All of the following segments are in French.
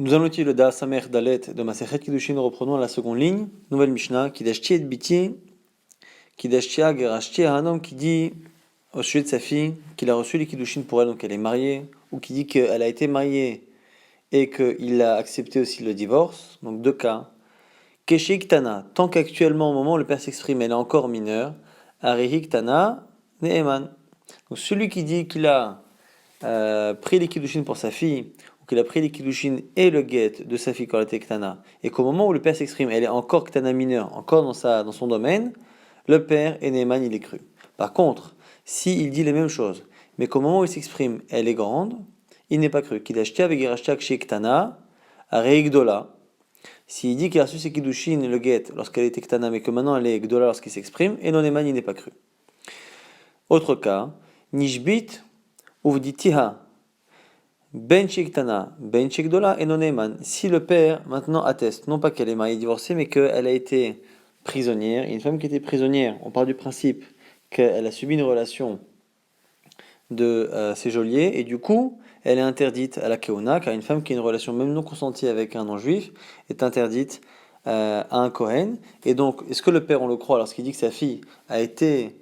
Nous allons utiliser le Da Samer Dalet de Masechet Kiddushin. Nous reprenons la seconde ligne. Nouvelle Mishnah. Kidashti et Biti. Kidashtia Gerashti un homme qui dit au sujet de sa fille qu'il a reçu les Kiddushin pour elle, donc elle est mariée, ou qui dit qu'elle a été mariée et qu'il a accepté aussi le divorce. Donc deux cas. Keshik Tana. Tant qu'actuellement, au moment où le père s'exprime, elle est encore mineure. Arihik Tana Neeman. Donc celui qui dit qu'il a pris les Kiddushin pour sa fille, ou qu'il a pris les Kiddushin et le get de sa fille quand elle était Ktana, et qu'au moment où le père s'exprime, elle est encore Ktana mineure, encore dans son domaine, le père et Neyman, il est cru. Par contre, s'il dit les mêmes choses, mais qu'au moment où il s'exprime, elle est grande, il n'est pas cru. Qu'il a acheté avec Gerashtak chez Ktana, à Reigdola. S'il dit qu'il a reçu ses Kiddushin, le get, lorsqu'elle était Ktana, mais que maintenant elle est Gdola lorsqu'il s'exprime, et non Neyman, il n'est pas cru. Autre cas, Nishbit, Uvditiha, Ben Shektana, Ben Shekdola et Noneman. Si le père maintenant atteste, non pas qu'elle est mariée divorcée, mais qu'elle a été prisonnière, une femme qui était prisonnière, on part du principe qu'elle a subi une relation de ses geôliers, et du coup, elle est interdite à la Keuna, car une femme qui a une relation même non consentie avec un non-juif est interdite à un Kohen. Et donc, est-ce que le père, on le croit, lorsqu'il dit que sa fille a été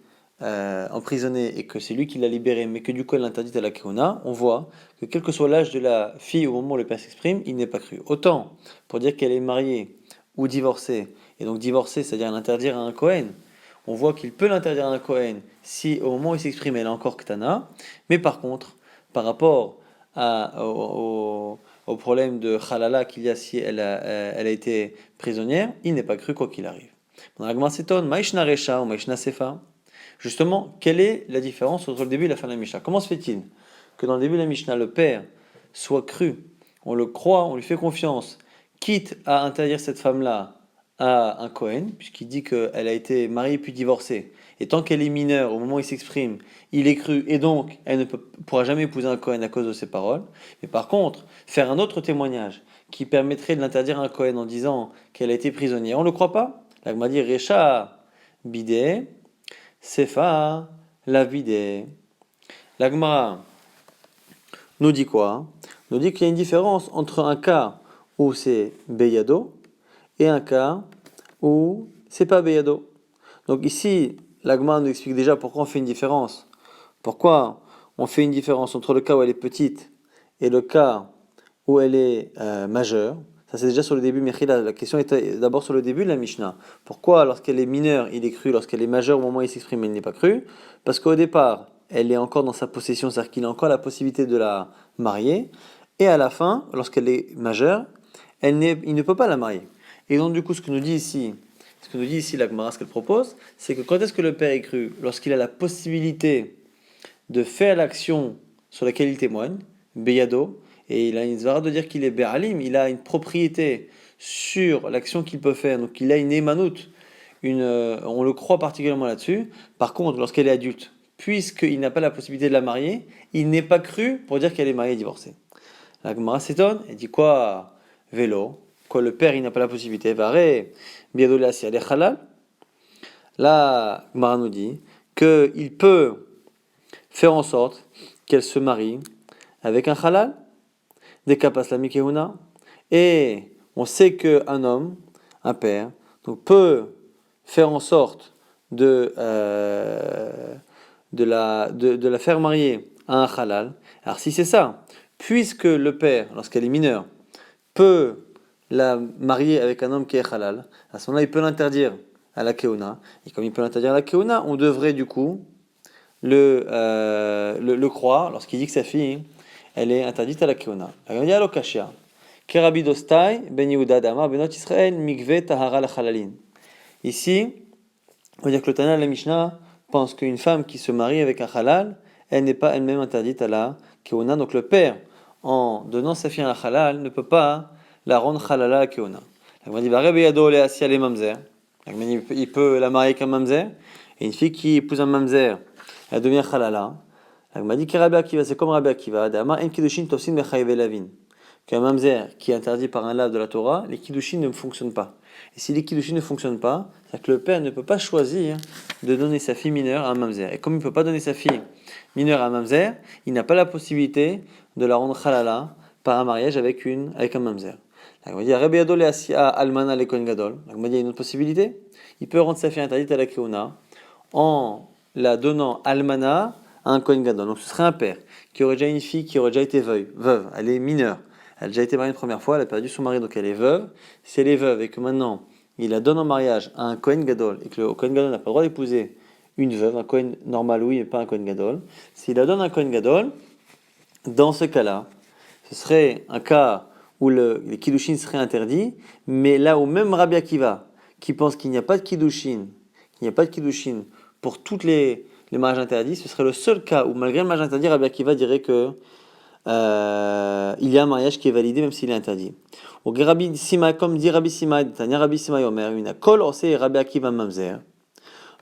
emprisonnée et que c'est lui qui l'a libérée, mais que du coup elle l'interdite à la Keuna, on voit que quel que soit l'âge de la fille au moment où le père s'exprime, il n'est pas cru. Autant pour dire qu'elle est mariée ou divorcée, et donc divorcée, c'est-à-dire l'interdire à un Kohen, on voit qu'il peut l'interdire à un Kohen si au moment où il s'exprime, elle est encore Ktana, mais par contre, par rapport au problème de Khalala qu'il y a si elle a été prisonnière, il n'est pas cru quoi qu'il arrive. Dans la Gemara s'étonne, Maïshna Recha ou Maïshna Sefa. Justement, quelle est la différence entre le début et la fin de la Mishnah? Comment se fait-il que dans le début de la Mishnah, le père soit cru, on le croit, on lui fait confiance, quitte à interdire cette femme-là à un Kohen, puisqu'il dit qu'elle a été mariée puis divorcée, et tant qu'elle est mineure, au moment où il s'exprime, il est cru, et donc elle ne pourra jamais épouser un Kohen à cause de ses paroles. Mais par contre, faire un autre témoignage qui permettrait de l'interdire à un Kohen en disant qu'elle a été prisonnière, on ne le croit pas. La Gemara dit Recha bidé, Sefa la vidé. La Gemara nous dit quoi? Nous dit qu'il y a une différence entre un cas où c'est Beyado et un cas où c'est pas Beyado. Donc ici, la Gemara nous explique déjà pourquoi on fait une différence. Pourquoi on fait une différence entre le cas où elle est petite et le cas où elle est majeure. Ça c'est déjà sur le début, Mechila. La question est d'abord sur le début de la Mishnah. Pourquoi lorsqu'elle est mineure, il est cru, lorsqu'elle est majeure, au moment où il s'exprime, il n'est pas cru? Parce qu'au départ, elle est encore dans sa possession, c'est-à-dire qu'il a encore la possibilité de la marier. Et à la fin, lorsqu'elle est majeure, il ne peut pas la marier. Et donc du coup, ce que nous dit ici la Gemara, ce qu'elle propose, c'est que quand est-ce que le père est cru? Lorsqu'il a la possibilité de faire l'action sur laquelle il témoigne, Beyado, et il a une zvara de dire qu'il est Be'alim, il a une propriété sur l'action qu'il peut faire, donc il a une émanoute, on le croit particulièrement là-dessus. Par contre, lorsqu'elle est adulte, puisqu'il n'a pas la possibilité de la marier, il n'est pas cru pour dire qu'elle est mariée et divorcée. La Gemara s'étonne, elle dit quoi? Vélo, quoi le père il n'a pas la possibilité, Varé, Biadoula si elle est halal. La Gemara nous dit qu'il peut faire en sorte qu'elle se marie avec un halal, des kapas la mikehuna, et on sait qu'un homme, un père, donc peut faire en sorte de la faire marier à un halal. Alors si c'est ça, puisque le père, lorsqu'elle est mineure, peut la marier avec un homme qui est halal, à ce moment-là il peut l'interdire à la keuna, et comme il peut l'interdire à la keuna, on devrait du coup le croire lorsqu'il dit que sa fille, elle est interdite à la keuna. Il dit alors kashia. Kerabi dostai ben Yehuda d'Amar benot Israël mikve tahara la halalin. Ici, on va dire que le Tana de la Mishnah pense qu'une femme qui se marie avec un halal, elle n'est pas elle-même interdite à la keuna. Donc le père, en donnant sa fille à un halal, ne peut pas la rendre halala à la keuna. On dit Varebe yado le asia le mamzer. Il peut la marier avec un mamzer. Et une fille qui épouse un mamzer, elle devient halala. La Gemara dit que Rabbi Akiva, c'est comme Rabbi Akiva, d'Amar en kiddushin tosin mechayev lavin. Qu'un mamzer qui est interdit par un lave de la Torah, les kiddushin ne fonctionnent pas. Et si les kiddushin ne fonctionnent pas, c'est que le père ne peut pas choisir de donner sa fille mineure à un mamzer. Et comme il ne peut pas donner sa fille mineure à un mamzer, il n'a pas la possibilité de la rendre halala par un mariage avec un mamzer. La Gemara dit Rabbi Yadol et Asia Almana le Kohen Gadol. La Gemara dit il y a une autre possibilité. Il peut rendre sa fille interdite à la Keuna en la donnant Almana à un Kohen Gadol. Donc ce serait un père qui aurait déjà une fille qui aurait déjà été veuve, elle est mineure, elle a déjà été mariée une première fois, elle a perdu son mari donc elle est veuve. Si elle est veuve et que maintenant il la donne en mariage à un Kohen Gadol et que le Kohen Gadol n'a pas le droit d'épouser une veuve, un Kohen normal oui mais pas un Kohen Gadol, s'il la donne à un Kohen Gadol, dans ce cas-là, ce serait un cas où les kiddushin seraient interdits, mais là où même Rabbi Akiva, qui pense qu'il n'y a pas de kiddushin, pour toutes les mariages interdits, ce serait le seul cas où malgré le mariage interdit, Rabbi Akiva dirait que il y a un mariage qui est validé même s'il est interdit. Ou Rabbi Sima, comme dit Rabbi Sima, Rabbi Sima Yomer, une kol osé Rabbi Akiva mamzer,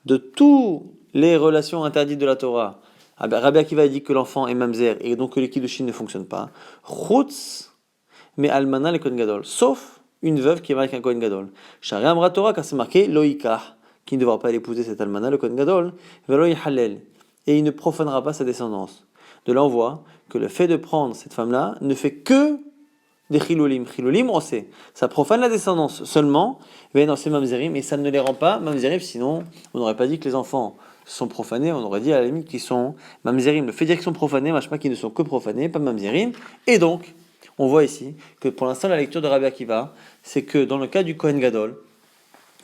de tous les relations interdites de la Torah. Rabbi Akiva dit que l'enfant est mamzer et donc que les kiddushin ne fonctionnent pas. Chutz mais almana le Kohen Gadol, sauf une veuve qui est mariée avec un Kohen Gadol. Shari Amra Torah, car c'est marqué loïkah, qui ne devra pas l'épouser cette almana, le Kohen Gadol, velo yhalel, et il ne profanera pas sa descendance. De là on voit que le fait de prendre cette femme-là ne fait que des chilulim. Chilulim, on sait, ça profane la descendance seulement, mais non, c'est mamzerim, et ça ne les rend pas mamzerim, sinon on n'aurait pas dit que les enfants sont profanés, on aurait dit à la limite qu'ils sont mamzerim. Le fait de dire qu'ils sont profanés, machma qu'ils ne sont que profanés, pas mamzerim, et donc on voit ici que pour l'instant la lecture de Rabbi Akiva, c'est que dans le cas du Kohen Gadol,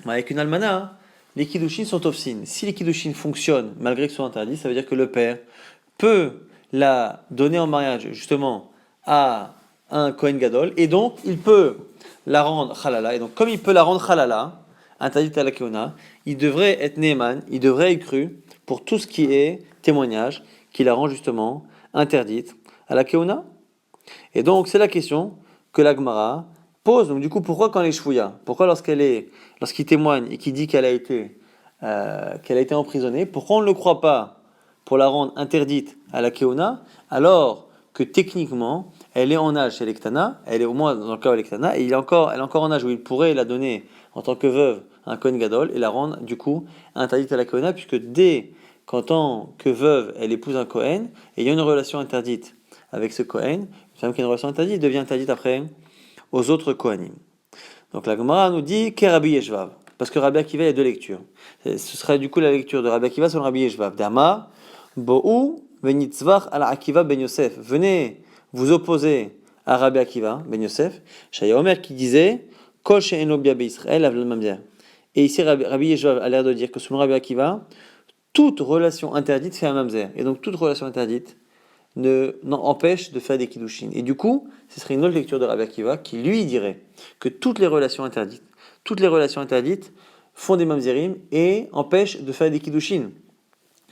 avec une almana, les kiddushin sont ofsin. Si les kiddushin fonctionnent malgré qu'ils soient interdits, ça veut dire que le père peut la donner en mariage justement à un Kohen Gadol, et donc il peut la rendre halala, et donc comme il peut la rendre halala, interdite à la keuna, il devrait être neeman, il devrait être cru pour tout ce qui est témoignage, qui la rend justement interdite à la keuna. Et donc, c'est la question que la Gemara pose. Donc, du coup, pourquoi quand elle est shvouya, pourquoi lorsqu'il témoigne et qu'il dit qu'elle a été emprisonnée, pourquoi on ne le croit pas pour la rendre interdite à la Keuna, alors que techniquement, elle est en âge chez l'Ektana, elle est au moins dans le cas où l'Ektana, et elle est encore en âge où il pourrait la donner en tant que veuve à un Kohen Gadol et la rendre, du coup, interdite à la Keuna, puisque dès qu'en tant que veuve, elle épouse un Kohen, et il y a une relation interdite avec ce Kohen, une femme qui a une relation interdite devient interdite après aux autres Kohanim. Donc la Gemara nous dit qu'est Rabbi Yeshvav, parce que Rabbi Akiva il y a deux lectures. Ce serait du coup la lecture de Rabbi Akiva sur Rabbi Yeshvav. Dama, Bo'u, Venitzvach ala Akiva ben Yosef. Venez vous opposer à Rabbi Akiva ben Yosef. Shaya Omer qui disait Kol she'eno bia be'Israël avle mamzer. Et ici Rabbi Yeshvav a l'air de dire que selon Rabbi Akiva, toute relation interdite fait un mamzer. Et donc toute relation interdite empêche de faire des kiddushin. Et du coup, ce serait une autre lecture de Rabbi Akiva qui lui dirait que toutes les relations interdites font des mamzerim et empêchent de faire des kiddushin.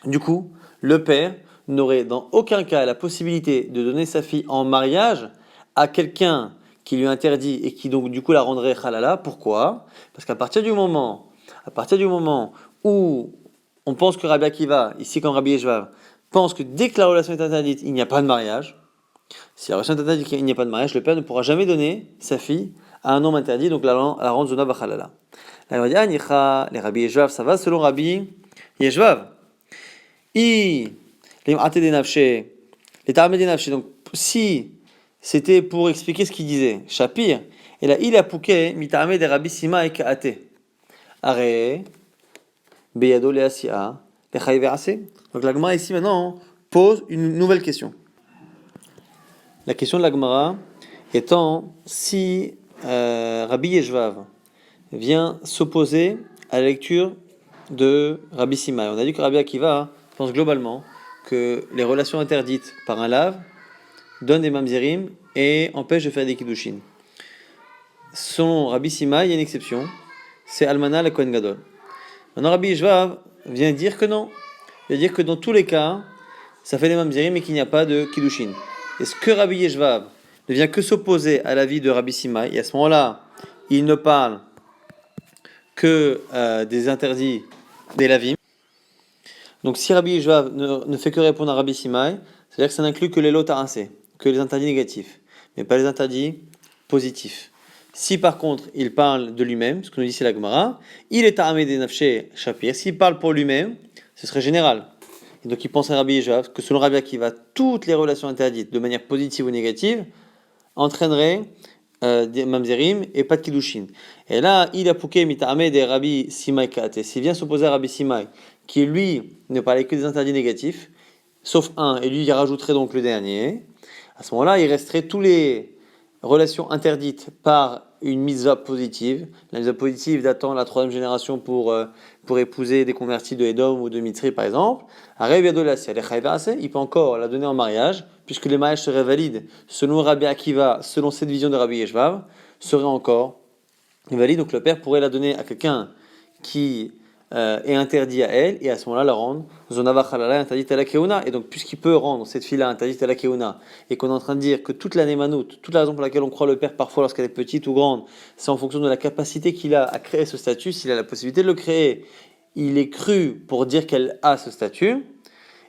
Du coup, le père n'aurait dans aucun cas la possibilité de donner sa fille en mariage à quelqu'un qui lui interdit et qui donc du coup la rendrait halala. Pourquoi ? Parce qu'à partir du moment où on pense que Rabbi Akiva, ici comme Rabbi Yeshvav, pense que dès que la relation est interdite, il n'y a pas de mariage. Si la relation est interdite, il n'y a pas de mariage, le père ne pourra jamais donner sa fille à un homme interdit, donc la rendre zona bachalala. Là, on va dire, les Rabbi Yeshvav, ça va selon Rabbi Yeshvav. Les Ta'amé des Nafshe. Donc, si c'était pour expliquer ce qu'il disait, Shapir, et là, il a pouqué, mita'amé des Rabbi Sima et Ka'ate. Are, Beyado le Asia. Donc la Gemara ici maintenant pose une nouvelle question. La question de la Gemara étant si Rabbi Yeshvav vient s'opposer à la lecture de Rabbi Sima. On a dit que Rabbi Akiva pense globalement que les relations interdites par un lave donnent des mamzerim et empêchent de faire des kiddushin. Selon Rabbi Sima, il y a une exception, c'est Almana la Kohen Gadol. Maintenant Rabbi Yeshvav vient dire que non. Il vient dire que dans tous les cas, ça fait des mamzerim mais qu'il n'y a pas de kiddushin. Est-ce que Rabbi Yeshvav ne vient que s'opposer à l'avis de Rabbi Sima, et à ce moment-là, il ne parle que des interdits des lavim. Donc si Rabbi Yeshvav ne fait que répondre à Rabbi Sima, c'est-à-dire que ça n'inclut que les lots tarassés, que les interdits négatifs, mais pas les interdits positifs. Si par contre il parle de lui-même, ce que nous dit c'est la Gemara, il est taramé des nafshé shapir. S'il parle pour lui-même, ce serait général. Et donc il pense à Rabbi Yeshvav que selon Rabbi Akiva, toutes les relations interdites, de manière positive ou négative, entraînerait des mamzerim et pas de kiddushin. Et là, il a pouké mitame des Rabbi Simai Kate. S'il vient s'opposer à Rabbi Simai, qui lui ne parlait que des interdits négatifs, sauf un, et lui il rajouterait donc le dernier, à ce moment-là, il resterait tous les relations interdites par une mitzvah positive. La mitzvah positive d'attendre la troisième génération pour épouser des convertis de Edom ou de Mitzri par exemple. Si elle est chayav assez, il peut encore la donner en mariage, puisque les mariages seraient valides selon Rabbi Akiva, selon cette vision de Rabbi Yeshvav, seraient encore valides. Donc le père pourrait la donner à quelqu'un qui est interdit à elle, et à ce moment-là la rendre Zonava Chalala interdite à la Keuna. Et donc, puisqu'il peut rendre cette fille-là interdite à la Keuna, et qu'on est en train de dire que toute l'année Manout, toute la raison pour laquelle on croit le père parfois lorsqu'elle est petite ou grande, c'est en fonction de la capacité qu'il a à créer ce statut. S'il a la possibilité de le créer, il est cru pour dire qu'elle a ce statut.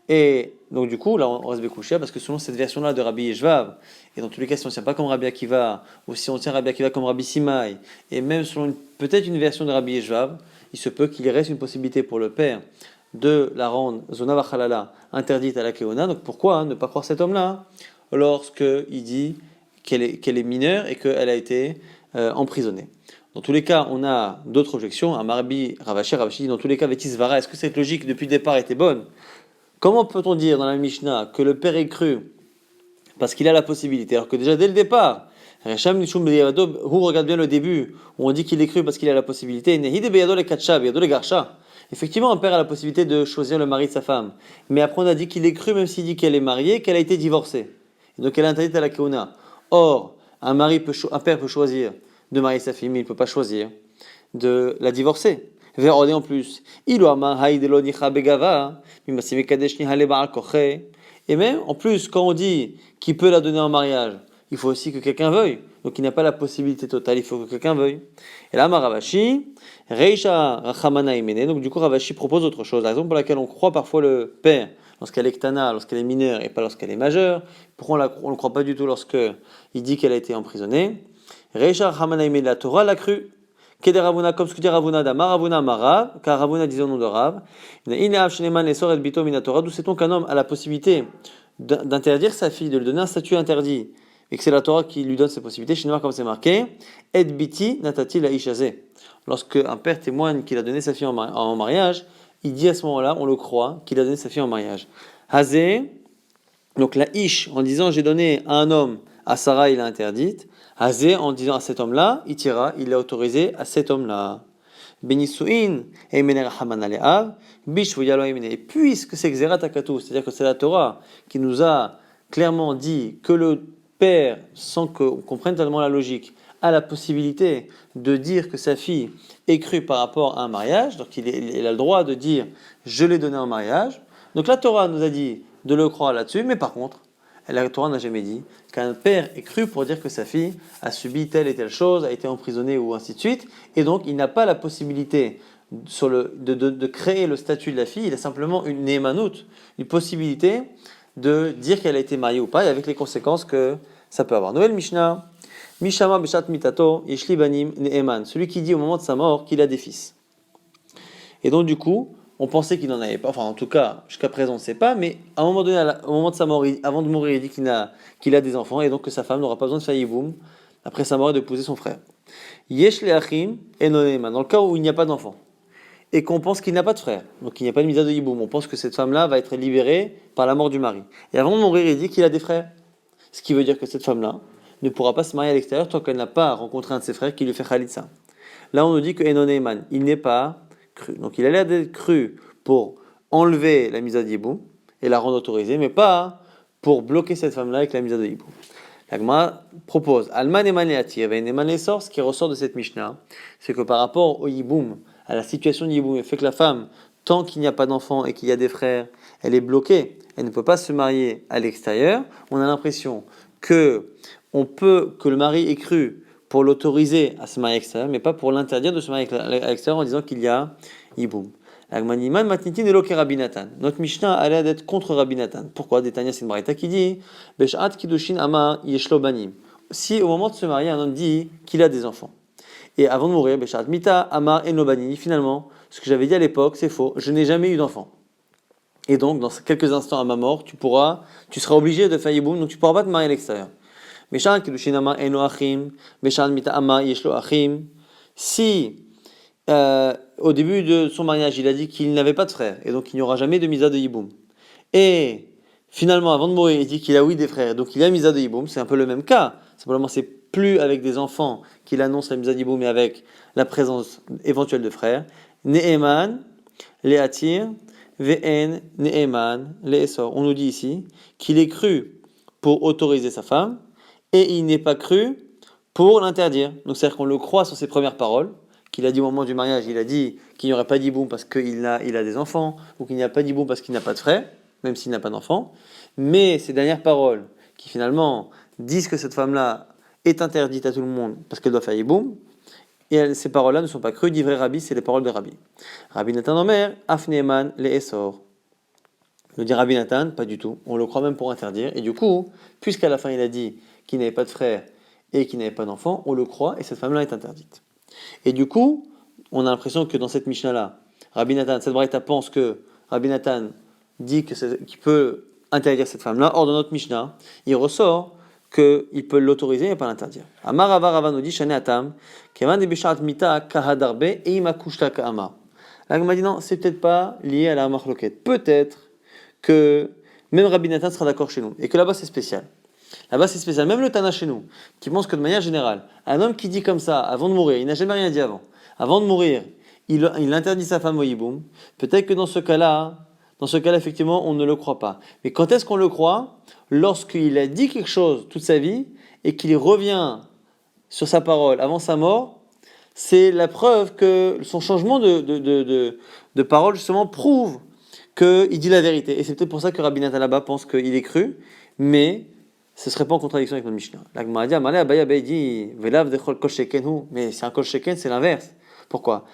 Et donc du coup, là on reste Bekouchia, parce que selon cette version-là de Rabbi Yeshvav, et dans tous les cas si on ne tient pas comme Rabbi Akiva, ou si on tient Rabbi Akiva comme Rabbi Simai, et même selon peut-être une version de Rabbi Yeshvav, il se peut qu'il reste une possibilité pour le père de la rendre Zona Vachalala interdite à la Keona. Donc pourquoi ne pas croire cet homme-là lorsqu'il dit qu'elle est mineure et qu'elle a été emprisonnée? Dans tous les cas, on a d'autres objections. Un Marbi Ravashi dit dans tous les cas, Vétisvara, est-ce que cette logique depuis le départ était bonne? Comment peut-on dire dans la Mishnah que le père est cru parce qu'il a la possibilité, alors que déjà dès le départ, regarde bien le début, où on dit qu'il est cru parce qu'il a la possibilité. Effectivement, un père a la possibilité de choisir le mari de sa femme. Mais après, on a dit qu'il est cru même s'il dit qu'elle est mariée, qu'elle a été divorcée. Et donc, elle est interdite à la keuna. Or, un père peut choisir de marier sa fille, mais il ne peut pas choisir de la divorcer. Vérodé en plus. Et même, en plus, quand on dit qu'il peut la donner en mariage, il faut aussi que quelqu'un veuille. Donc il n'a pas la possibilité totale, il faut que quelqu'un veuille. Et là, Ravashi, Reisha Rachamana Imene, donc du coup Ravashi propose autre chose. La raison pour laquelle on croit parfois le père lorsqu'elle est ktana, lorsqu'elle est mineure et pas lorsqu'elle est majeure, pourquoi on ne le croit pas du tout lorsqu'il dit qu'elle a été emprisonnée. Reisha Rachamana Imene, la Torah l'a cru. Kede Ravuna, comme ce que dit Ravuna d'Amar, Ravuna Marav, car Ravuna disait au nom de Rav, Ineav Shneman Lesor et Bito Minatora, d'où sait-on qu'un homme a la possibilité d'interdire sa fille, de lui donner un statut interdit, et que c'est la Torah qui lui donne ces possibilités. Chez Noir, comme c'est marqué, Et biti natati la ishazé. Lorsque un père témoigne qu'il a donné sa fille en mariage, il dit à ce moment-là, on le croit, qu'il a donné sa fille en mariage. Hazé, donc la ish, en disant j'ai donné à un homme, à Sarah il a interdite. Hazé, en disant à cet homme-là, itira, il l'a autorisé à cet homme-là. Benisuin, Eimene Rahaman Aleav, Bishvu Yalo Eimene. Et puisque c'est Xerat Akatou, c'est-à-dire que c'est la Torah qui nous a clairement dit que le père, sans qu'on comprenne totalement la logique, a la possibilité de dire que sa fille est crue par rapport à un mariage, donc il a le droit de dire je l'ai donné en mariage. Donc la Torah nous a dit de le croire là-dessus, mais par contre, la Torah n'a jamais dit qu'un père est cru pour dire que sa fille a subi telle et telle chose, a été emprisonnée ou ainsi de suite, et donc il n'a pas la possibilité de créer le statut de la fille, il a simplement une némanout, une possibilité de dire qu'elle a été mariée ou pas, et avec les conséquences que ça peut avoir. Noël Mishnah, Mishama Beshat Mitato, Yeshli Banim Ne'eman, celui qui dit au moment de sa mort qu'il a des fils. Et donc du coup, on pensait qu'il n'en avait pas, enfin en tout cas, jusqu'à présent on ne sait pas, mais à un moment donné, au moment de sa mort, avant de mourir, il dit qu'il a des enfants, et donc que sa femme n'aura pas besoin de faire yiboum, après sa mort, et d'épouser son frère. Yesh Leachim et Noéman, dans le cas où il n'y a pas d'enfant, et qu'on pense qu'il n'a pas de frère, donc il n'y a pas de misa de yiboum, on pense que cette femme-là va être libérée par la mort du mari. Et avant de mourir, il dit qu'il a des frères, ce qui veut dire que cette femme-là ne pourra pas se marier à l'extérieur tant qu'elle n'a pas rencontré un de ses frères qui lui fait khalitsa. Là, on nous dit que Enonéman, il n'est pas cru. Donc il a l'air d'être cru pour enlever la misa de Yiboum et la rendre autorisée, mais pas pour bloquer cette femme-là avec la misa de Yiboum. La Gemara propose Alman Eman Leatir et Eman Lesor. Ce qui ressort de cette Mishnah, c'est que par rapport au Yiboum, à la situation de Yiboum, le fait que la femme, tant qu'il n'y a pas d'enfant et qu'il y a des frères, elle est bloquée, elle ne peut pas se marier à l'extérieur. On a l'impression que le mari est cru pour l'autoriser à se marier à l'extérieur, mais pas pour l'interdire de se marier à l'extérieur en disant qu'il y a Yiboum. Notre Mishnah a l'air d'être contre Rabbi Nathan. Pourquoi? Détania, c'est une braïta qui dit Beshat Kiddushin Ama Yeshlo Banim. Si au moment de se marier, un homme dit qu'il a des enfants, et avant de mourir, Beshat Mita Ama Enlo Banim, finalement, ce que j'avais dit à l'époque, c'est faux, je n'ai jamais eu d'enfant. Et donc, dans quelques instants à ma mort, tu seras obligé de faire Yiboum, donc tu ne pourras pas te marier à l'extérieur. Meshan Kedushinama Eno Achim, Meshan Mita'ama Yeshlo Achim. Si au début de son mariage, il a dit qu'il n'avait pas de frères, et donc il n'y aura jamais de misa de Yiboum. Et finalement, avant de mourir, il dit qu'il a oui des frères, donc il a misa de Yiboum. C'est un peu le même cas. Simplement, c'est plus avec des enfants qu'il annonce la misa de Yiboum, mais avec la présence éventuelle de frères. Ne'eman, Le'atir, Ve'en, Ne'eman, Le'esor. On nous dit ici qu'il est cru pour autoriser sa femme, et il n'est pas cru pour l'interdire. Donc c'est-à-dire qu'on le croit sur ses premières paroles, qu'il a dit au moment du mariage, il a dit qu'il n'y aurait pas d'hiboum parce qu'il a des enfants, ou qu'il n'y a pas d'hiboum parce qu'il n'a pas de frères, même s'il n'a pas d'enfants. Mais ces dernières paroles, qui finalement disent que cette femme-là est interdite à tout le monde parce qu'elle doit faire hiboum, et ces paroles-là ne sont pas crues, dit vrai Rabbi, c'est les paroles de Rabbi. Rabbi Nathan Omer, Afneman, le Essor. Nous dit Rabbi Nathan, pas du tout, on le croit même pour interdire, et du coup, puisqu'à la fin il a dit qu'il n'avait pas de frères et qu'il n'avait pas d'enfants, on le croit, et cette femme-là est interdite. Et du coup, on a l'impression que dans cette Mishnah-là, Rabbi Nathan, cette braïta pense que Rabbi Nathan dit qu'il peut interdire cette femme-là. Or, dans notre Mishnah, il ressort qu'il peut l'autoriser et pas l'interdire. Amar Rava Rava nous dit, Shane Atam, Kevan de Bishat Mita Kahadarbe et Imakushta Kaama. Là, on m'a dit non, c'est peut-être pas lié à la Machloket. Peut-être que même Rabbi Nathan sera d'accord chez nous et que là-bas c'est spécial. Là-bas, c'est spécial. Même le Tana chez nous, qui pense que de manière générale, un homme qui dit comme ça avant de mourir, il n'a jamais rien dit avant. Avant de mourir, il interdit sa femme au hiboum. Peut-être que dans ce cas-là, effectivement, on ne le croit pas. Mais quand est-ce qu'on le croit ? Lorsqu'il a dit quelque chose toute sa vie et qu'il revient sur sa parole avant sa mort, c'est la preuve que son changement de parole, justement, prouve qu'il dit la vérité. Et c'est peut-être pour ça que Rabbi Nathan là-bas pense qu'il est cru, mais ce ne serait pas en contradiction avec notre Mishnah. La Gemara dit, Abaye dit, Velav dechol kol sheken hu. Mais c'est un kol sheken, c'est l'inverse. Pourquoi?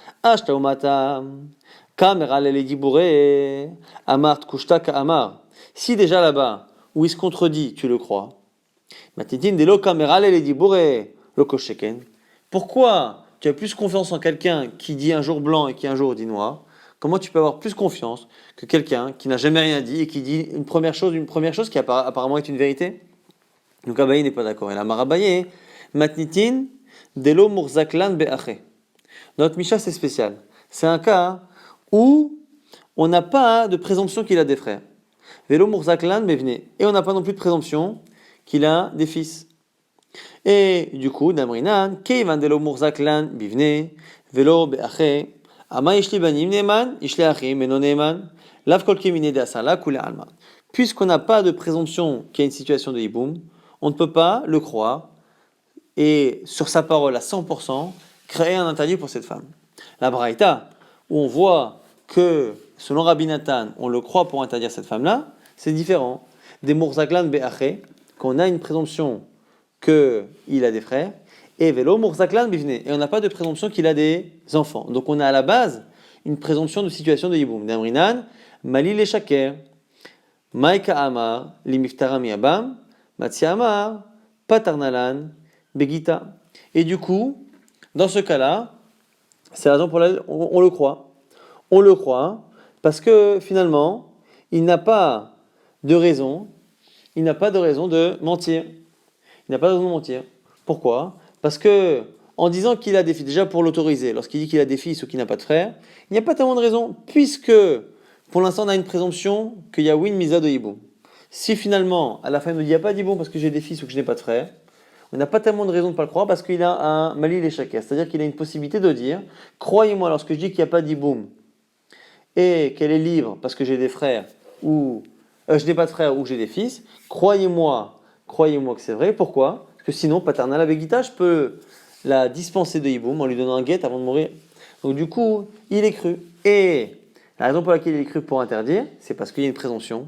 Si déjà là-bas, où il se contredit, tu le crois, pourquoi tu as plus confiance en quelqu'un qui dit un jour blanc et qui un jour dit noir? Comment tu peux avoir plus confiance que quelqu'un qui n'a jamais rien dit et qui dit une première chose qui apparemment est une vérité? Donc Abaye n'est pas d'accord. Et la Marabaye, Matnitin, Delo Murzaklan Be'ache. Notre Misha, c'est spécial. C'est un cas où on n'a pas de présomption qu'il a des frères. Velo Murzaklan Bevne. Et on n'a pas non plus de présomption qu'il a des fils. Et du coup, Damrinan, Keivan Delo Murzaklan Bivne, Velo Be'ache, Ama Ishli Banim Neman, Ishli Achim, Menon Neman, Lav Kolke Mine de Asala, Kule Alma. Puisqu'on n'a pas de présomption qu'il y a une situation de hiboum, on ne peut pas le croire et sur sa parole à 100% créer un interdit pour cette femme. La Braïta, où on voit que selon Rabbi Nathan, on le croit pour interdire cette femme-là, c'est différent. Des Murzaklan Be'ache, qu'on a une présomption qu'il a des frères, et Velo Murzaklan Bivne, et on n'a pas de présomption qu'il a des enfants. Donc on a à la base une présomption de situation de Yiboum. D'Amrinan, Mali le Shaker, Maïka Amar, Limiftara Miabam, Matsiamar, Patarnalan, Begita. Et du coup, dans ce cas-là, c'est la raison pour laquelle on le croit. On le croit parce que finalement, il n'a pas de raison de mentir. Il n'a pas de raison de mentir. Pourquoi ? Parce que en disant qu'il a des fils, déjà pour l'autoriser, lorsqu'il dit qu'il a des fils ou qu'il n'a pas de frères, il n'y a pas tellement de raison, puisque pour l'instant on a une présomption qu'il y a win misa de hiboum. Si finalement, à la fin, il nous dit il n'y a pas d'hiboum parce que j'ai des fils ou que je n'ai pas de frères, on n'a pas tellement de raison de ne pas le croire parce qu'il a un malil et shaker, c'est-à-dire qu'il a une possibilité de dire croyez-moi, lorsque je dis qu'il n'y a pas d'hiboum et qu'elle est libre parce que j'ai des frères ou je n'ai pas de frères ou que j'ai des fils, croyez-moi que c'est vrai. Pourquoi ? Parce que sinon, paternal avec Gita, je peux la dispenser de hiboum en lui donnant un guet avant de mourir. Donc du coup, il est cru. Et la raison pour laquelle il est cru pour interdire, c'est parce qu'il y a une présomption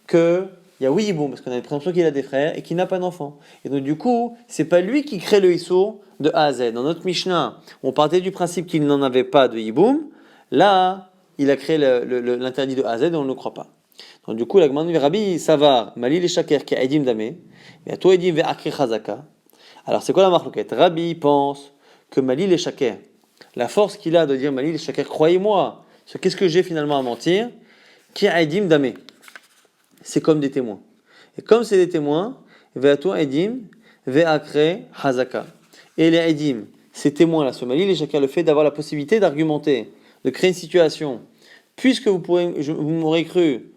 qu'il y a oui hiboum, parce qu'on a une présomption qu'il a des frères et qu'il n'a pas d'enfants. Et donc du coup, c'est pas lui qui crée le issour de A à Z. Dans notre Mishnah, on partait du principe qu'il n'en avait pas de hiboum. Là, il a créé l'interdit de A à Z et on ne le croit pas. Donc du coup, la Gemara dit Rabbi Savar, Mali le Shaker qui a Edim Damé, et à toi Edim ve'akri Chazaka. Alors c'est quoi la marloquette ? Rabbi pense que Mali le Shaker, la force qu'il a de dire Mali le Shaker, croyez-moi, sur qu'est-ce que j'ai finalement à mentir, qui a Edim Damé. C'est comme des témoins. Et comme c'est des témoins, ve'atu edim, ve'akre hazaka. Et les edim, ces témoins, la Somalie, les chacun le fait d'avoir la possibilité d'argumenter, de créer une situation. Puisque vous m'aurez cru,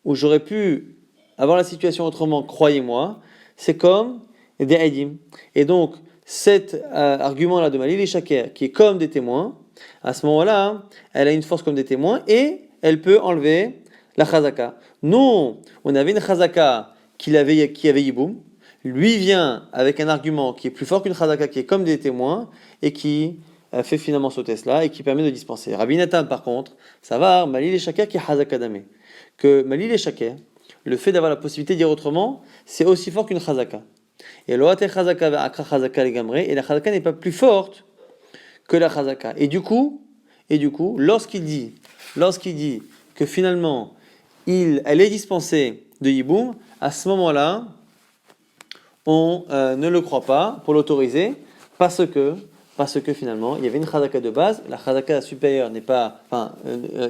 ou j'aurais pu avoir la situation autrement, croyez-moi, c'est comme des edim. Et donc, cet argument-là de Malil et Shaker, qui est comme des témoins, à ce moment-là, hein, elle a une force comme des témoins et elle peut enlever la chazaka. Nous, on avait une chazaka qui avait yiboum. Lui vient avec un argument qui est plus fort qu'une chazaka, qui est comme des témoins et qui fait finalement sauter cela et qui permet de dispenser. Rabbi Nathan, par contre, ça va, Malil et Shaker qui est chazaka damé. Que Malil et Shaker, le fait d'avoir la possibilité de dire autrement, c'est aussi fort qu'une chazaka. Et l'oate chazaka va akra chazaka les gamré, et la chazaka n'est pas plus forte que la chazaka. Et du coup, lorsqu'il dit que finalement, elle est dispensée de yiboum, à ce moment-là, on ne le croit pas pour l'autoriser, parce que finalement, il y avait une chazaka de base, la chazaka supérieure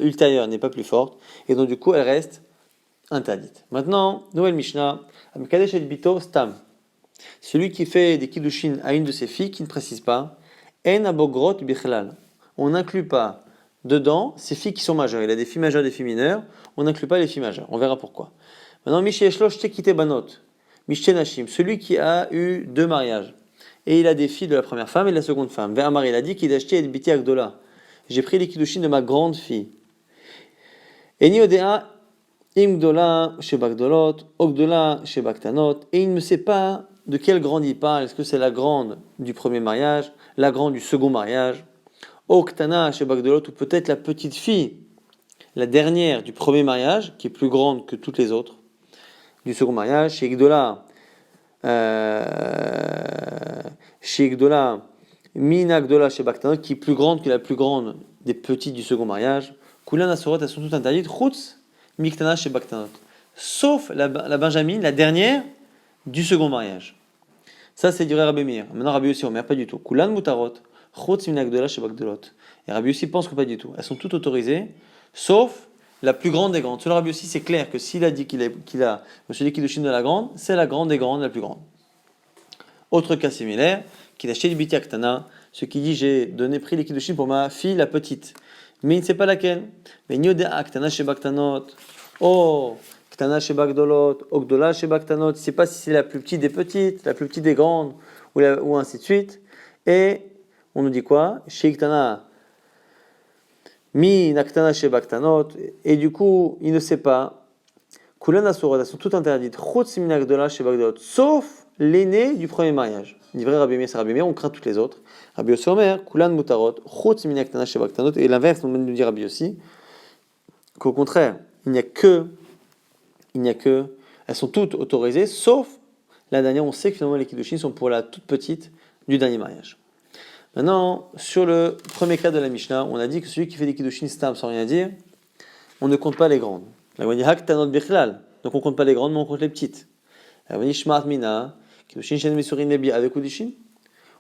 ultérieure n'est pas plus forte, et donc du coup, elle reste interdite. Maintenant, nouvelle Mishnah, Amkadesh et Bito Stam. Celui qui fait des kiddushin à une de ses filles qui ne précise pas, En abogrot bichlal. On n'inclut pas dedans ces filles qui sont majeures. Il a des filles majeures, des filles mineures. On n'inclut pas les filles majeures. On verra pourquoi. Maintenant, Misheshlosh tekite banot. Mishtenashim. Celui qui a eu 2 mariages. Et il a des filles de la première femme et de la seconde femme. Ve'amar, il a dit qu'il a acheté Edbiti Agdola. J'ai pris les kiddushin de ma grande fille. Eni odea imgdola shebagdolot, ogdola shebaktanot. Et il ne sait pas de quelle grande il parle. Est-ce que c'est la grande du premier mariage, la grande du second mariage, Oktana chez Bagdolot, ou peut-être la petite fille, la dernière du premier mariage, qui est plus grande que toutes les autres, du second mariage, chez Igdola, Mina Gdola chez Baktanot, qui est plus grande que la plus grande des petites du second mariage. Kulan Asorot, elles sont toutes interdites, Chutz, Miktana chez Baktanot. Sauf la Benjamine, la dernière du second mariage. Ça, c'est du Rabbi Meir. Maintenant, Rabbi Yossi Omer, pas du tout. Kulan mutarot, chutz min agdola chez bagdolot. Et Rabbi Yossi pense que pas du tout. Elles sont toutes autorisées, sauf la plus grande des grandes. Selon Rabbi Yossi, c'est clair que s'il a dit qu'il a monsieur dit kiddushin de la grande, c'est la grande des grandes, la plus grande. Autre cas similaire, qu'il a acheté du biti aktana, ce qui dit j'ai pris les kiddushin pour ma fille, la petite. Mais il ne sait pas laquelle. Mais nyode aktana chez baktanot. Oh, Ktana chez Bagdolot, Ogdola chez Baktanot, il ne sait pas si c'est la plus petite des petites, la plus petite des grandes, ou ainsi de suite. Et on nous dit quoi? Chez Ktana, Mi Naktana chez Baktanot, et du coup, il ne sait pas. Kulan Asurot, elles sont toutes interdites. Chutz min Agdola chez Bagdolot, sauf l'aîné du premier mariage. Il vrai Rabbi Meir, c'est Rabbi Meir, on craint toutes les autres. Rabbi Yossi Omer, Kulan Mutarot, Chutz min Naktana chez Baktanot, et l'inverse, on nous dit Rabbi Yossi, qu'au contraire, il n'y a que, elles sont toutes autorisées, sauf la dernière, on sait que finalement les kiddushin sont pour la toute petite du dernier mariage. Maintenant, sur le premier cas de la Mishnah, on a dit que celui qui fait des kiddushin stam sans rien dire, on ne compte pas les grandes. La on dit hak tanot bichlal, donc on compte pas les grandes, mais on compte les petites. La on dit shmat mina, kiddushin shen mesurin lebi avec kiddushin.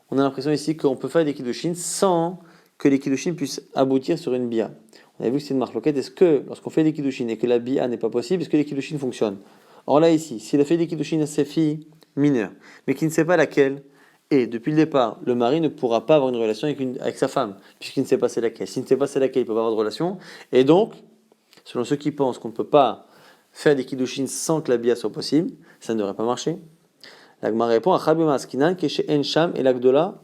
On a l'impression ici qu'on peut faire des kiddushin sans que les kiddushin puissent aboutir sur une bia. On a vu que c'est une marloquette. Est-ce que, lorsqu'on fait des kiddushin et que la bia n'est pas possible, est-ce que les kiddushin fonctionnent? Or là, ici, s'il a fait des kiddushin à ses filles mineures, mais qui ne sait pas laquelle, et depuis le départ, le mari ne pourra pas avoir une relation avec sa femme, puisqu'il ne sait pas c'est laquelle. S'il ne sait pas c'est laquelle, il ne peut pas avoir de relation. Et donc, selon ceux qui pensent qu'on ne peut pas faire des kiddushin sans que la bia soit possible, ça ne devrait pas marcher. La Gemara répond à Chabima Askinan, qui est chez Ensham et l'Agdola,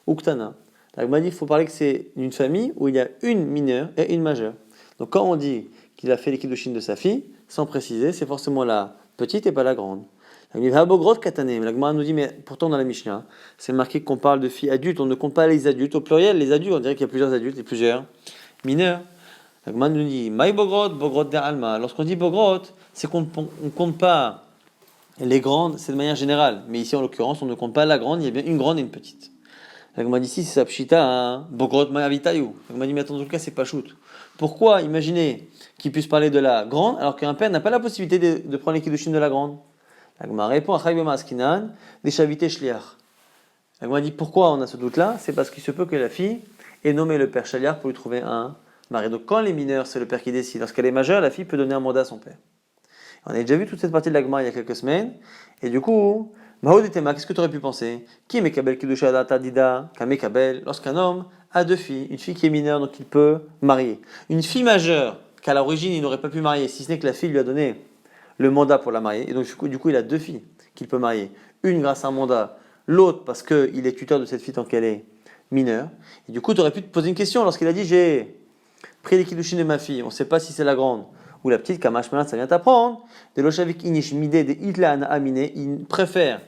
Uktana. La Gemara dit qu'il faut parler que c'est une famille où il y a une mineure et une majeure. Donc quand on dit qu'il a fait les kiddushin de sa fille, sans préciser, c'est forcément la petite et pas la grande. La Gemara nous dit, mais pourtant dans la Mishnah, c'est marqué qu'on parle de filles adultes, on ne compte pas les adultes. Au pluriel, les adultes, on dirait qu'il y a plusieurs adultes et plusieurs mineurs. La Gemara nous dit, Maï bogrot, bogrot de alma. Lorsqu'on dit bogrot, c'est qu'on ne compte pas les grandes, c'est de manière générale. Mais ici, en l'occurrence, on ne compte pas la grande, il y a bien une grande et une petite. La Gemara dit ici, c'est sa pshita, bogrot ma'avitayu. La Gemara dit, mais attends, dans tout cas, c'est pas shoot. Pourquoi imaginer qu'il puisse parler de la grande alors qu'un père n'a pas la possibilité de prendre les kiddushin de la grande? La Gemara répond à Chaybema Askinan, des chavités shliach. La Gemara dit pourquoi on a ce doute-là? C'est parce qu'il se peut que la fille ait nommé le père shliach pour lui trouver un mari. Donc quand elle est mineure, c'est le père qui décide. Lorsqu'elle est majeure, la fille peut donner un mandat à son père. On a déjà vu toute cette partie de la Gemara il y a quelques semaines, et du coup, Mahodetema, qu'est-ce que tu aurais pu penser? Qui mekabel kidusha data dida, kamekabel, lorsqu'un homme a deux filles, une fille qui est mineure, donc il peut marier. Une fille majeure, qu'à l'origine il n'aurait pas pu marier, si ce n'est que la fille lui a donné le mandat pour la marier, et donc du coup il a deux filles qu'il peut marier. Une grâce à un mandat, l'autre parce qu'il est tuteur de cette fille tant qu'elle est mineure. Et du coup tu aurais pu te poser une question lorsqu'il a dit j'ai pris les kiddushin de ma fille, on ne sait pas si c'est la grande ou la petite, Kamash Malan, ça vient t'apprendre. De l'Oshavik Inish Mide de Hitlan Amine, il préfère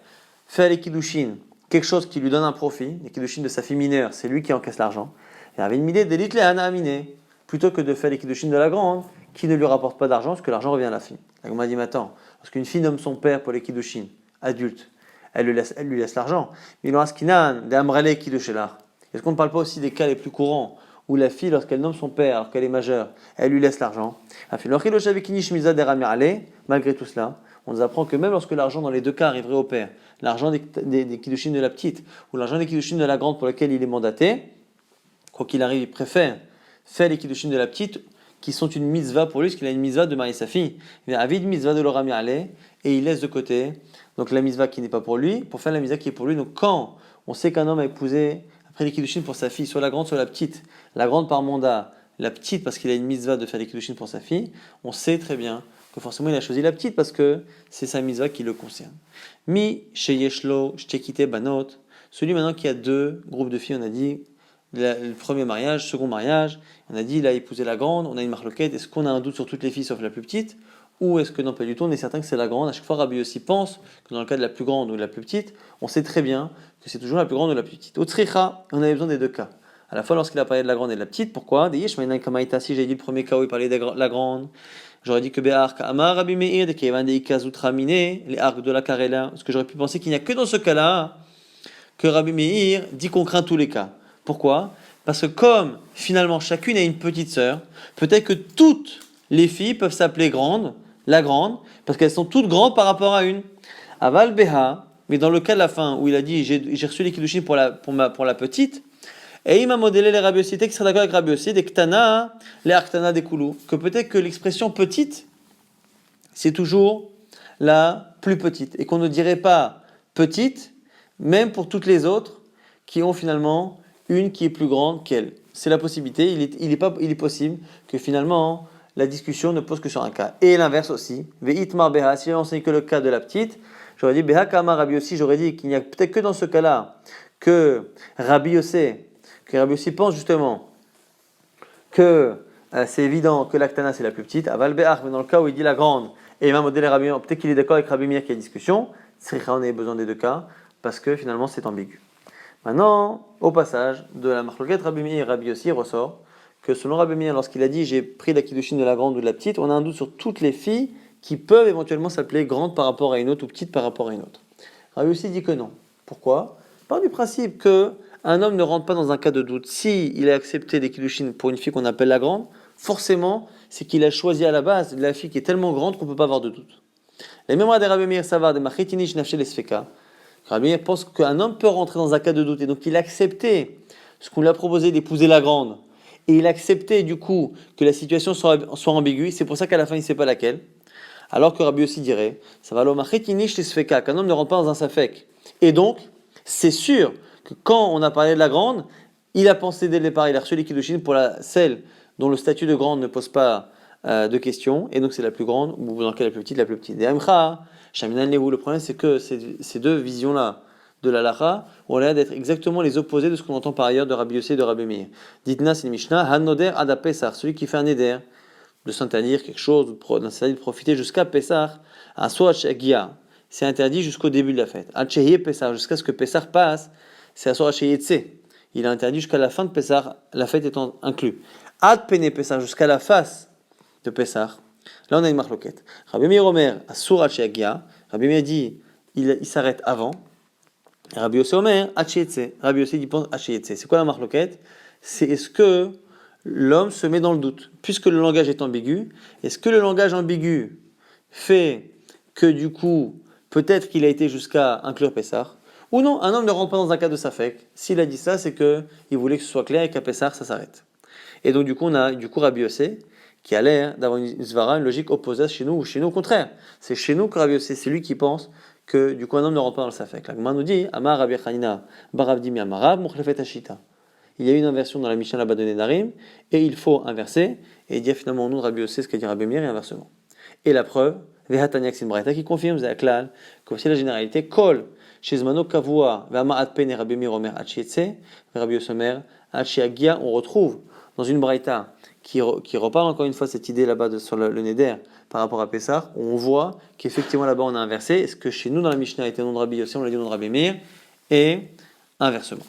faire les kiddushin, quelque chose qui lui donne un profit, les kiddushin de sa fille mineure, c'est lui qui encaisse l'argent. Et avec une Mide de Hitlan Amine, plutôt que de faire les kiddushin de la grande, qui ne lui rapporte pas d'argent, parce que l'argent revient à la fille. La Gemara dit, mais attends, lorsqu'une fille nomme son père pour les kiddushin, adulte, elle lui laisse l'argent. Mais il en reste des amrele kiddushelar. Est-ce qu'on ne parle pas aussi des cas les plus courants où la fille, lorsqu'elle nomme son père, alors qu'elle est majeure, elle lui laisse l'argent? Malgré tout cela, on nous apprend que même lorsque l'argent dans les deux cas arriverait au père, l'argent des kiddushin de la petite ou l'argent des kiddushin de la grande pour lequel il est mandaté, quoi qu'il arrive, il préfère faire les kiddushin de la petite qui sont une mitzvah pour lui, parce qu'il a une mitzvah de marier sa fille. Il a avid mitzvah de l'orami ale, et il laisse de côté donc la mitzvah qui n'est pas pour lui, pour faire la mitzvah qui est pour lui. Donc quand on sait qu'un homme a épousé après les kiddushin pour sa fille, soit la grande, soit la petite, la grande par mandat, la petite parce qu'il a une mitzvah de faire les kiddushin pour sa fille, on sait très bien que forcément il a choisi la petite parce que c'est sa mitzvah qui le concerne. Mi sheyeshlo shtekite banot, celui maintenant qui a deux groupes de filles, on a dit le premier mariage, second mariage, on a dit il a épousé la grande, on a une marloquette, est-ce qu'on a un doute sur toutes les filles sauf la plus petite? Ou est-ce que non, pas du tout, on est certain que c'est la grande? À chaque fois, Rabbi aussi pense que dans le cas de la plus grande ou de la plus petite, on sait très bien que c'est toujours la plus grande ou la plus petite. Au tricha, on avait besoin des deux cas. À la fois lorsqu'il a parlé de la grande et de la petite, pourquoi? Si j'avais dit le premier cas où il parlait de la grande, j'aurais dit que Be'ark Amar Rabbi Meir, de Kevan de Ikazutramine, les arcs de la Karela, parce que j'aurais pu penser qu'il n'y a que dans ce cas-là que Rabbi Meir dit qu'on craint tous les cas. Pourquoi? Parce que comme finalement chacune a une petite sœur, peut-être que toutes les filles peuvent s'appeler grande, la grande, parce qu'elles sont toutes grandes par rapport à une. Aval Beha, mais dans le cas de la fin où il a dit j'ai reçu les kiddushin pour la petite, et il m'a modélé les Rabbi Yossi, qui serait d'accord avec Rabbi Yossi, des Ktana, les Arktana des Koulou, que peut-être que l'expression petite, c'est toujours la plus petite, et qu'on ne dirait pas petite, même pour toutes les autres qui ont finalement une qui est plus grande qu'elle. C'est la possibilité, il est possible que finalement la discussion ne pose que sur un cas. Et l'inverse aussi. Ve'itmar beha, si on sait que le cas de la petite, j'aurais dit beha kama Rabbi Yossi, j'aurais dit qu'il n'y a peut-être que dans ce cas-là que Rabbi Yossi pense justement que c'est évident que l'Aktana c'est la plus petite. Aval be'ach, mais dans le cas où il dit la grande, et il va modéler Rabbi Meir, peut-être qu'il est d'accord avec Rabbi Meir qu'il y a discussion. On a besoin des deux cas parce que finalement c'est ambigu. Maintenant, au passage de la marloquette Rabbi Meir et Rabbi Yossi, ressort que selon Rabbi Meir, lorsqu'il a dit j'ai pris la kiddushin de la grande ou de la petite, on a un doute sur toutes les filles qui peuvent éventuellement s'appeler grande par rapport à une autre ou petite par rapport à une autre. Rabbi Yossi dit que non. Pourquoi? Par du principe que un homme ne rentre pas dans un cas de doute. Si il a accepté des kiddushin pour une fille qu'on appelle la grande, forcément, c'est qu'il a choisi à la base la fille qui est tellement grande qu'on ne peut pas avoir de doute. Les mémoires des Rabbi Meir Savar, de Machitinish Nafshel Esfeka, Rabbi Meir pense qu'un homme peut rentrer dans un cas de doute, et donc il a accepté ce qu'on lui a proposé d'épouser la grande, et il a accepté du coup que la situation soit ambiguë, c'est pour ça qu'à la fin il ne sait pas laquelle, alors que Rabbi aussi dirait, ça va qu'un homme ne rentre pas dans un safek. Et donc, c'est sûr que quand on a parlé de la grande, il a pensé dès le départ, il a reçu les kiddushin pour celle dont le statut de grande ne pose pas de questions, et donc c'est la plus grande, ou dans le cas la plus petite, la plus petite. Le problème c'est que ces deux visions-là de la Lacha ont l'air d'être exactement les opposés de ce qu'on entend par ailleurs de Rabbi Yossi et de Rabbi Meir. Ditna, c'est une Mishnah, Han-Noder Ada Pesach, celui qui fait un Neder, de s'interdire quelque chose, de profiter jusqu'à Pesach, un Soach Agia, c'est interdit jusqu'au début de la fête. Al-Chehiye Pesach, jusqu'à ce que Pesach passe, c'est un Soach Yetse. Il est interdit jusqu'à la fin de Pesach, la fête étant inclue. Ad Pene Pesach, jusqu'à la face de Pesach. Là, on a une marloquette. Rabbi Meir Omer, Asur Agia, Rabbi Meir dit, il s'arrête avant. Rabbi Yossi Omer, Achietse. Rabbi Yossi dit, pense Achietse. C'est quoi la marloquette? C'est est-ce que l'homme se met dans le doute, puisque le langage est ambigu. Est-ce que le langage ambigu fait que du coup, peut-être qu'il a été jusqu'à inclure Pessah, ou non, un homme ne rentre pas dans un cas de Safek. S'il a dit ça, c'est qu'il voulait que ce soit clair et qu'à Pessah, ça s'arrête. Et donc du coup, on a Rabbi Yossi qui a l'air d'avoir une svara, une logique opposée chez nous, ou chez nous au contraire. C'est chez nous que Rabbi Yossi, c'est lui qui pense que du coup un homme ne rentre pas dans le Safek. La Gemara nous dit Amar Rabbi Chanina Barav Dimi Amarab Mukhlefet Hashita. Il y a une inversion dans la Mishnah là-bas de Nedarim, et il faut inverser, et il dit finalement au nom de Rabbi Yossé ce qu'a dit Rabbi Meir, et inversement. Et la preuve, Vehataniak Sinbraita, qui confirme Zaklal, que voici la généralité, Kol, Shezmano Kavua, Vama Atpene Rabbi Meir Omer Hachietse, Rabbi Yossé Omer Hachiagia, on retrouve dans une Braïta qui reparle encore une fois cette idée là-bas sur le Neder par rapport à Pessah, on voit qu'effectivement là-bas on a inversé, est-ce que chez nous dans la Mishnah était au nom de Rabbi Yossé, on l'a dit au nom de Rabbi Meir, et inversement.